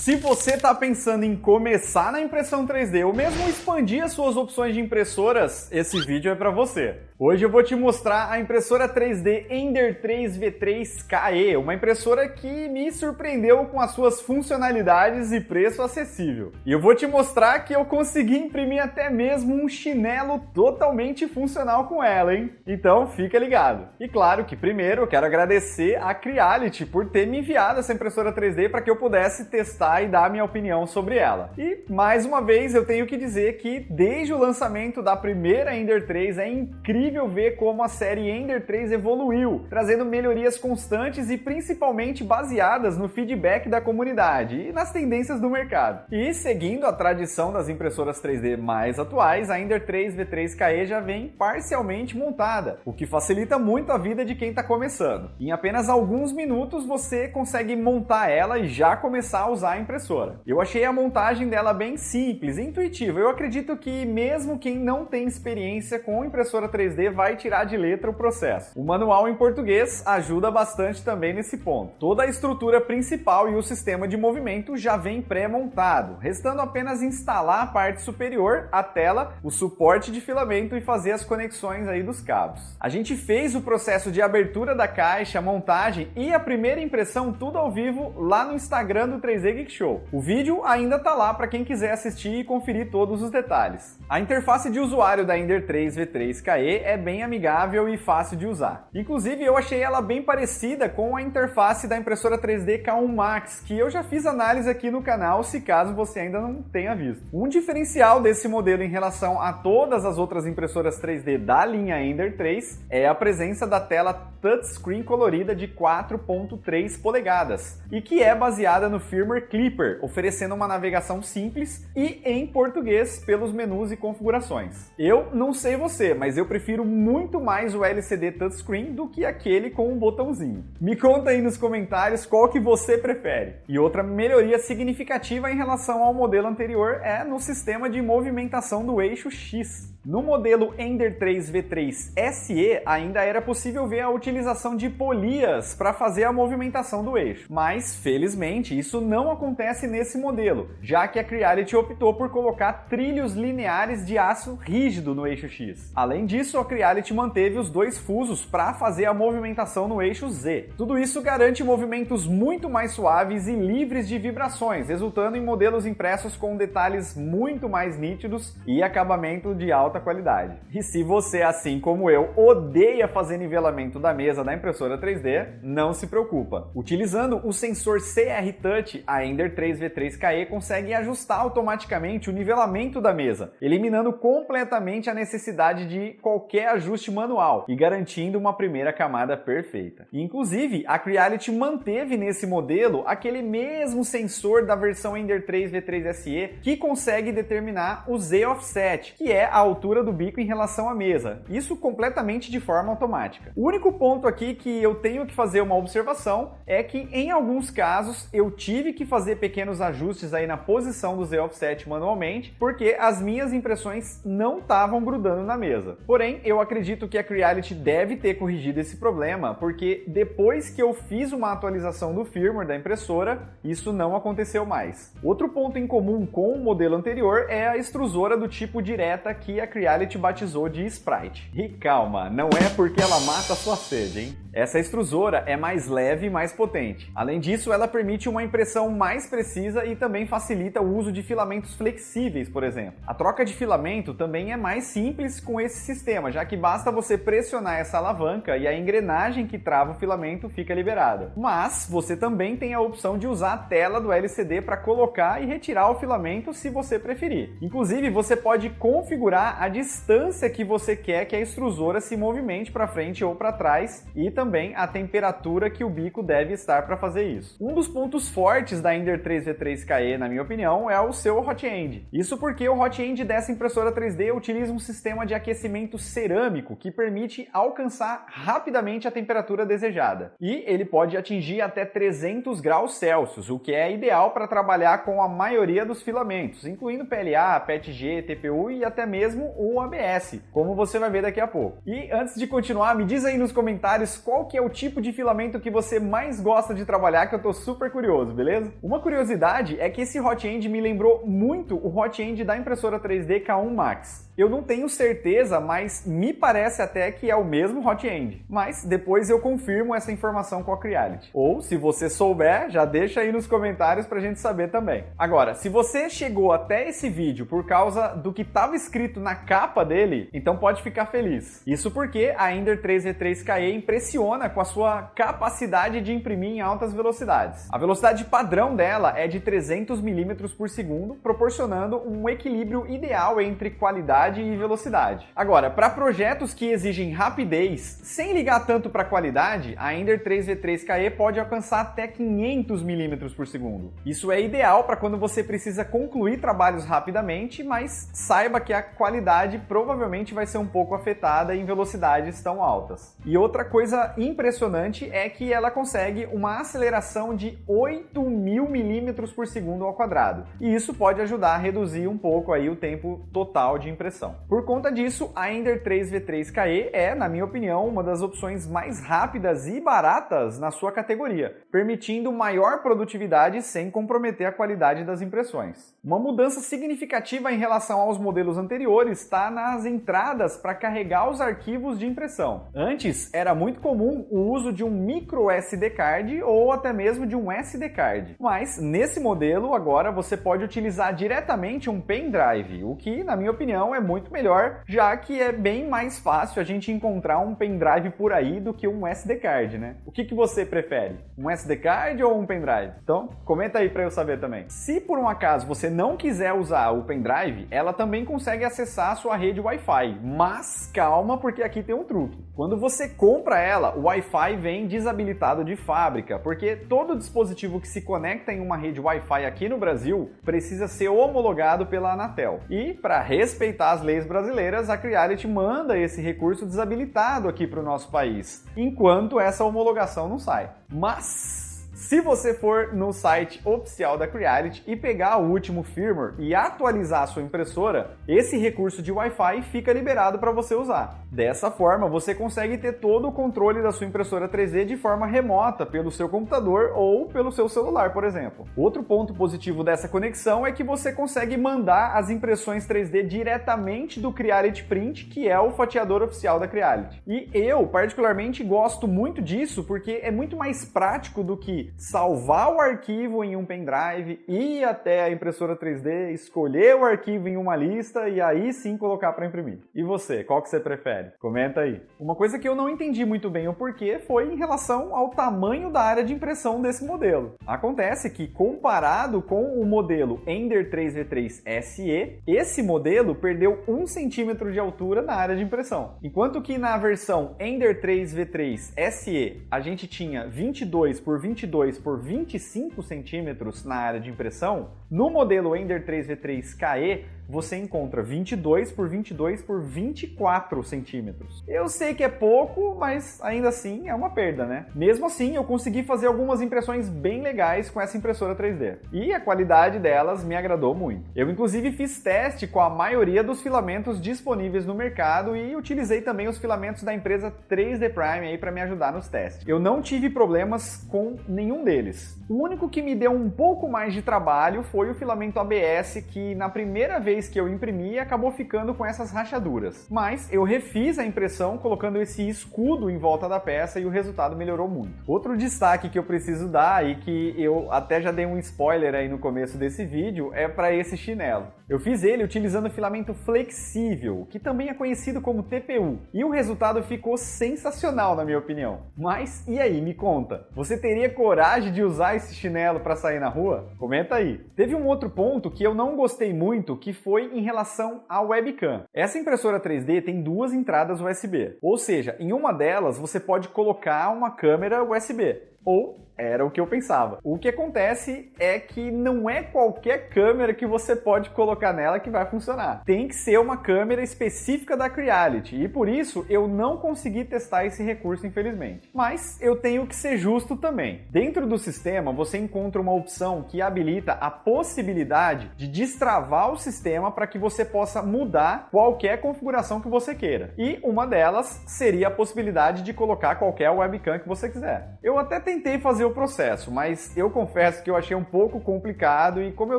Se você está pensando em começar na impressão 3D ou mesmo expandir as suas opções de impressoras, esse vídeo é para você. Hoje eu vou te mostrar a impressora 3D Ender 3 V3 KE, uma impressora que me surpreendeu com as suas funcionalidades e preço acessível. E eu vou te mostrar que eu consegui imprimir até mesmo um chinelo totalmente funcional com ela, hein? Então fica ligado. E claro que primeiro eu quero agradecer a Creality por ter me enviado essa impressora 3D para que eu pudesse testar e dar minha opinião sobre ela. E mais uma vez eu tenho que dizer que desde o lançamento da primeira Ender 3 é incrível ver como a série Ender 3 evoluiu, trazendo melhorias constantes e principalmente baseadas no feedback da comunidade e nas tendências do mercado. E seguindo a tradição das impressoras 3D mais atuais, a Ender 3 V3 KE já vem parcialmente montada, o que facilita muito a vida de quem está começando. Em apenas alguns minutos você consegue montar ela e já começar a usar a impressora. Eu achei a montagem dela bem simples e intuitiva. Eu acredito que mesmo quem não tem experiência com impressora 3D vai tirar de letra o processo. O manual em português ajuda bastante também nesse ponto. Toda a estrutura principal e o sistema de movimento já vem pré-montado, restando apenas instalar a parte superior, a tela, o suporte de filamento e fazer as conexões aí dos cabos. A gente fez o processo de abertura da caixa, montagem e a primeira impressão tudo ao vivo lá no Instagram do 3D Geek Show. O vídeo ainda tá lá para quem quiser assistir e conferir todos os detalhes. A interface de usuário da Ender 3 V3 KE é bem amigável e fácil de usar. Inclusive eu achei ela bem parecida com a interface da impressora 3D K1 Max, que eu já fiz análise aqui no canal, se caso você ainda não tenha visto. Um diferencial desse modelo em relação a todas as outras impressoras 3D da linha Ender 3 é a presença da tela touchscreen colorida de 4.3 polegadas e que é baseada no firmware Clipper, oferecendo uma navegação simples e em português pelos menus e configurações. Eu não sei você, mas eu prefiro muito mais o LCD touchscreen do que aquele com um botãozinho. Me conta aí nos comentários qual que você prefere. E outra melhoria significativa em relação ao modelo anterior é no sistema de movimentação do eixo X. No modelo Ender 3 V3 SE ainda era possível ver a utilização de polias para fazer a movimentação do eixo, mas felizmente isso não acontece nesse modelo, já que a Creality optou por colocar trilhos lineares de aço rígido no eixo X. Além disso, a Creality manteve os dois fusos para fazer a movimentação no eixo Z. Tudo isso garante movimentos muito mais suaves e livres de vibrações, resultando em modelos impressos com detalhes muito mais nítidos e acabamento de alta qualidade. E se você, assim como eu, odeia fazer nivelamento da mesa da impressora 3D, não se preocupa. Utilizando o sensor CR Touch, a Ender 3 V3 KE consegue ajustar automaticamente o nivelamento da mesa, eliminando completamente a necessidade de qualquer ajuste manual e garantindo uma primeira camada perfeita. Inclusive, a Creality manteve nesse modelo aquele mesmo sensor da versão Ender 3 V3 SE que consegue determinar o Z-Offset, que é a altura do bico em relação à mesa. Isso completamente de forma automática. O único ponto aqui que eu tenho que fazer uma observação é que em alguns casos eu tive que fazer pequenos ajustes aí na posição do Z-Offset manualmente, porque as minhas impressões não estavam grudando na mesa. Porém, eu acredito que a Creality deve ter corrigido esse problema, porque depois que eu fiz uma atualização do firmware da impressora, isso não aconteceu mais. Outro ponto em comum com o modelo anterior é a extrusora do tipo direta que a Creality batizou de Sprite. E calma, não é porque ela mata a sua sede, hein? Essa extrusora é mais leve e mais potente. Além disso, ela permite uma impressão mais precisa e também facilita o uso de filamentos flexíveis, por exemplo. A troca de filamento também é mais simples com esse sistema, já que basta você pressionar essa alavanca e a engrenagem que trava o filamento fica liberada. Mas você também tem a opção de usar a tela do LCD para colocar e retirar o filamento se você preferir. Inclusive, você pode configurar a distância que você quer que a extrusora se movimente para frente ou para trás e também a temperatura que o bico deve estar para fazer isso. Um dos pontos fortes da Ender 3 V3 KE, na minha opinião, é o seu hot end. Isso porque o hot end dessa impressora 3D utiliza um sistema de aquecimento cerâmico que permite alcançar rapidamente a temperatura desejada. E ele pode atingir até 300 graus Celsius, o que é ideal para trabalhar com a maioria dos filamentos, incluindo PLA, PETG, TPU e até mesmo com o ABS, como você vai ver daqui a pouco. E antes de continuar, me diz aí nos comentários qual que é o tipo de filamento que você mais gosta de trabalhar, que eu tô super curioso, beleza? Uma curiosidade é que esse hot end me lembrou muito o hot end da impressora 3D K1 Max. Eu não tenho certeza, mas me parece até que é o mesmo hot end. Mas depois eu confirmo essa informação com a Creality. Ou, se você souber, já deixa aí nos comentários pra gente saber também. Agora, se você chegou até esse vídeo por causa do que estava escrito na capa dele, então pode ficar feliz. Isso porque a Ender 3V3KE impressiona com a sua capacidade de imprimir em altas velocidades. A velocidade padrão dela é de 300 mm por segundo, proporcionando um equilíbrio ideal entre qualidade e velocidade. Agora, para projetos que exigem rapidez, sem ligar tanto para a qualidade, a Ender 3V3KE pode alcançar até 500 mm por segundo. Isso é ideal para quando você precisa concluir trabalhos rapidamente, mas saiba que a qualidade provavelmente vai ser um pouco afetada em velocidades tão altas. E outra coisa impressionante é que ela consegue uma aceleração de 8.000 mm por segundo ao quadrado. E isso pode ajudar a reduzir um pouco aí o tempo total de impressão. Por conta disso, a Ender 3V3KE é, na minha opinião, uma das opções mais rápidas e baratas na sua categoria, permitindo maior produtividade sem comprometer a qualidade das impressões. Uma mudança significativa em relação aos modelos anteriores está nas entradas para carregar os arquivos de impressão. Antes, era muito comum o uso de um micro SD card ou até mesmo de um SD card, mas nesse modelo agora você pode utilizar diretamente um pendrive, o que, na minha opinião, é muito melhor, já que é bem mais fácil a gente encontrar um pendrive por aí do que um SD card, né? O que você prefere? Um SD card ou um pendrive? Então, comenta aí para eu saber também. Se por um acaso você não quiser usar o pendrive, ela também consegue acessar a sua rede Wi-Fi, mas calma, porque aqui tem um truque. Quando você compra ela, o Wi-Fi vem desabilitado de fábrica, porque todo dispositivo que se conecta em uma rede Wi-Fi aqui no Brasil precisa ser homologado pela Anatel. E, para respeitar as leis brasileiras, a Creality manda esse recurso desabilitado aqui para o nosso país, enquanto essa homologação não sai. Mas se você for no site oficial da Creality e pegar o último firmware e atualizar a sua impressora, esse recurso de Wi-Fi fica liberado para você usar. Dessa forma, você consegue ter todo o controle da sua impressora 3D de forma remota, pelo seu computador ou pelo seu celular, por exemplo. Outro ponto positivo dessa conexão é que você consegue mandar as impressões 3D diretamente do Creality Print, que é o fatiador oficial da Creality. E eu, particularmente, gosto muito disso porque é muito mais prático do que salvar o arquivo em um pendrive, ir até a impressora 3D, escolher o arquivo em uma lista e aí sim colocar para imprimir. E você, qual que você prefere? Comenta aí. Uma coisa que eu não entendi muito bem o porquê foi em relação ao tamanho da área de impressão desse modelo. Acontece que, comparado com o modelo Ender 3V3 SE, esse modelo perdeu 1 cm de altura na área de impressão. Enquanto que na versão Ender 3V3 SE a gente tinha 22 por 22 por 25 centímetros na área de impressão, no modelo Ender 3V3KE você encontra 22 por 22 por 24 centímetros. Eu sei que é pouco, mas ainda assim é uma perda, né? Mesmo assim, eu consegui fazer algumas impressões bem legais com essa impressora 3D. E a qualidade delas me agradou muito. Eu inclusive fiz teste com a maioria dos filamentos disponíveis no mercado e utilizei também os filamentos da empresa 3D Prime aí para me ajudar nos testes. Eu não tive problemas com nenhum deles. O único que me deu um pouco mais de trabalho foi o filamento ABS, que na primeira vez que eu imprimi acabou ficando com essas rachaduras. Mas eu refiz a impressão colocando esse escudo em volta da peça e o resultado melhorou muito. Outro destaque que eu preciso dar e que eu até já dei um spoiler aí no começo desse vídeo é para esse chinelo. Eu fiz ele utilizando filamento flexível, que também é conhecido como TPU, e o resultado ficou sensacional na minha opinião. Mas e aí, me conta, você teria coragem de usar esse chinelo para sair na rua? Comenta aí. Teve um outro ponto que eu não gostei muito, que foi em relação à webcam. Essa impressora 3D tem 2 entradas USB, ou seja, em uma delas você pode colocar uma câmera USB. Ou Era o que eu pensava. O que acontece é que não é qualquer câmera que você pode colocar nela que vai funcionar. Tem que ser uma câmera específica da Creality e por isso eu não consegui testar esse recurso, infelizmente. Mas eu tenho que ser justo também. Dentro do sistema você encontra uma opção que habilita a possibilidade de destravar o sistema para que você possa mudar qualquer configuração que você queira. E uma delas seria a possibilidade de colocar qualquer webcam que você quiser. Eu até tentei fazer o processo, mas eu confesso que eu achei um pouco complicado e como eu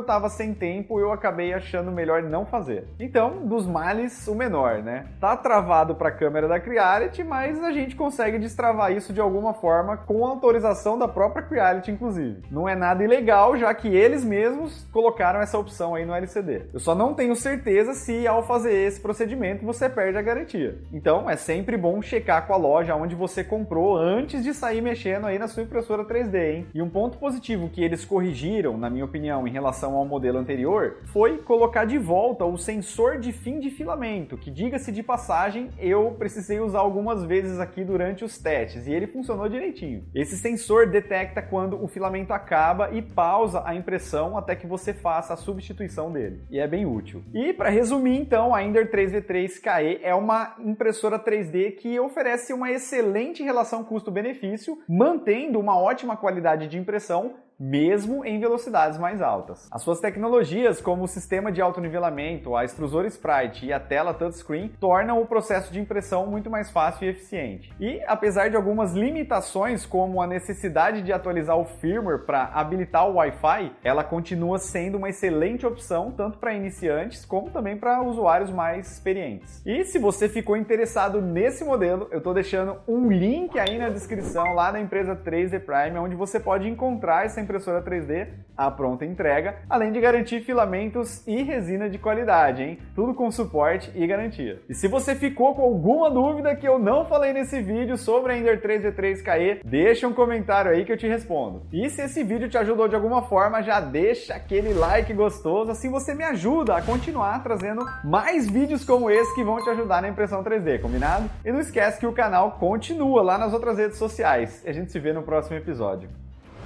estava sem tempo, eu acabei achando melhor não fazer. Então, dos males, o menor, né? Tá travado para a câmera da Creality, mas a gente consegue destravar isso de alguma forma com a autorização da própria Creality, inclusive. Não é nada ilegal, já que eles mesmos colocaram essa opção aí no LCD. Eu só não tenho certeza se ao fazer esse procedimento você perde a garantia. Então, é sempre bom checar com a loja onde você comprou antes de sair mexendo aí na sua impressora 3D, hein? E um ponto positivo que eles corrigiram, na minha opinião, em relação ao modelo anterior, foi colocar de volta o sensor de fim de filamento, que, diga-se de passagem, eu precisei usar algumas vezes aqui durante os testes, e ele funcionou direitinho. Esse sensor detecta quando o filamento acaba e pausa a impressão até que você faça a substituição dele, e é bem útil. E para resumir, então, a Ender 3V3 KE é uma impressora 3D que oferece uma excelente relação custo-benefício, mantendo uma ótima qualidade de impressão, mesmo em velocidades mais altas. As suas tecnologias, como o sistema de autonivelamento, a extrusora Sprite e a tela touchscreen, tornam o processo de impressão muito mais fácil e eficiente. E, apesar de algumas limitações, como a necessidade de atualizar o firmware para habilitar o Wi-Fi, ela continua sendo uma excelente opção, tanto para iniciantes, como também para usuários mais experientes. E se você ficou interessado nesse modelo, eu estou deixando um link aí na descrição, lá da empresa 3D Prime, onde você pode encontrar essa impressora 3D à pronta entrega, além de garantir filamentos e resina de qualidade, hein? Tudo com suporte e garantia. E se você ficou com alguma dúvida que eu não falei nesse vídeo sobre a Ender 3V3 KE, deixa um comentário aí que eu te respondo. E se esse vídeo te ajudou de alguma forma, já deixa aquele like gostoso, assim você me ajuda a continuar trazendo mais vídeos como esse que vão te ajudar na impressão 3D, combinado? E não esquece que o canal continua lá nas outras redes sociais. A gente se vê no próximo episódio.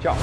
Tchau!